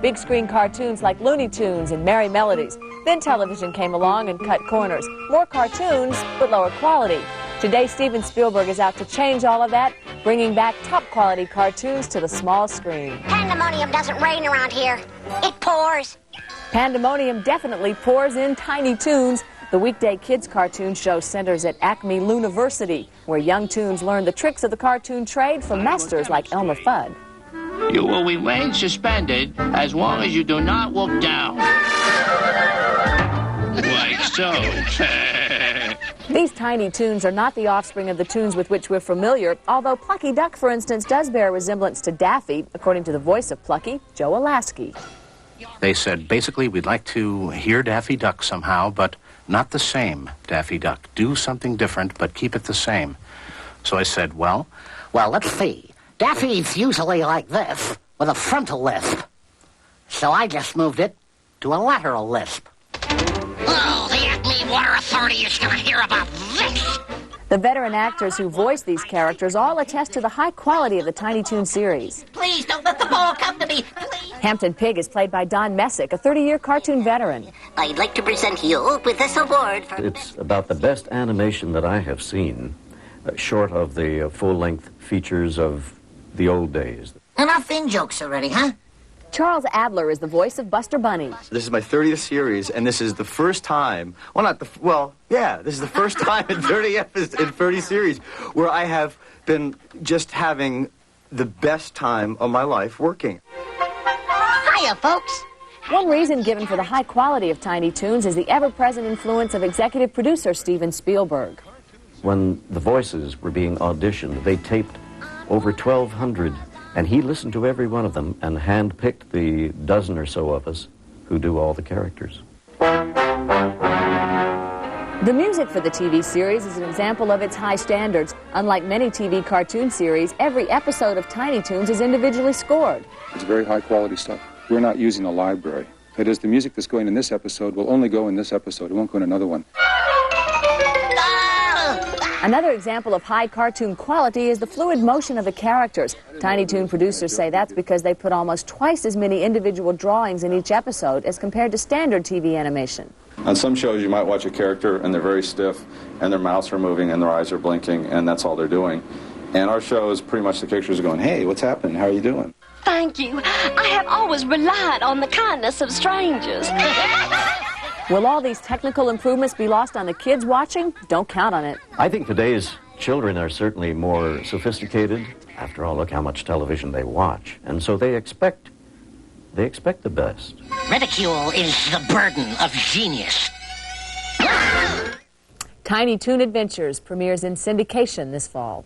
big screen cartoons like Looney Tunes and Merry Melodies. Then television came along and cut corners. More cartoons, but lower quality. Today, Steven Spielberg is out to change all of that, bringing back top-quality cartoons to the small screen. Pandemonium doesn't rain around here. It pours. Pandemonium definitely pours in Tiny Toons. The weekday kids' cartoon show centers at Acme Looniversity, where young toons learn the tricks of the cartoon trade from masters like Elmer Fudd. You will remain suspended as long as you do not look down. Like so. These Tiny Toons are not the offspring of the tunes with which we're familiar, although Plucky Duck, for instance, does bear a resemblance to Daffy, according to the voice of Plucky, Joe Alasky. They said, basically, we'd like to hear Daffy Duck somehow, but not the same Daffy Duck. Do something different, but keep it the same. So I said, well, let's see. Daffy's usually like this, with a frontal lisp. So I just moved it to a lateral lisp. Oh, the Acme Water Authority is going to hear about this. The veteran actors who voice these characters all attest to the high quality of the Tiny Toon series. Please don't let the ball come to me, please. Hampton Pig is played by Don Messick, a 30-year cartoon veteran. I'd like to present you with this award for... It's about the best animation that I have seen, short of the full-length features of the old days. Enough in-jokes already, huh? Charles Adler is the voice of Buster Bunny. This is my 30th series, and this is the first time, this is the first time in 30 series where I have been just having the best time of my life working. Hiya, folks. One reason given for the high quality of Tiny Toons is the ever-present influence of executive producer Steven Spielberg. When the voices were being auditioned, they taped over 1,200, and he listened to every one of them and hand-picked the dozen or so of us who do all the characters. The music for the TV series is an example of its high standards. Unlike many TV cartoon series, every episode of Tiny Toons is individually scored. It's very high-quality stuff. We're not using a library. That is, the music that's going in this episode will only go in this episode. It won't go in another one. Another example of high cartoon quality is the fluid motion of the characters. Tiny Toon producers say that's because they put almost twice as many individual drawings in each episode as compared to standard TV animation. On some shows you might watch a character and they're very stiff and their mouths are moving and their eyes are blinking and that's all they're doing. And our show is pretty much the characters are going, hey, what's happening? How are you doing? Thank you. I have always relied on the kindness of strangers. Will all these technical improvements be lost on the kids watching? Don't count on it. I think today's children are certainly more sophisticated. After all, look how much television they watch. And so they expect the best. Ridicule is the burden of genius. Tiny Toon Adventures premieres in syndication this fall.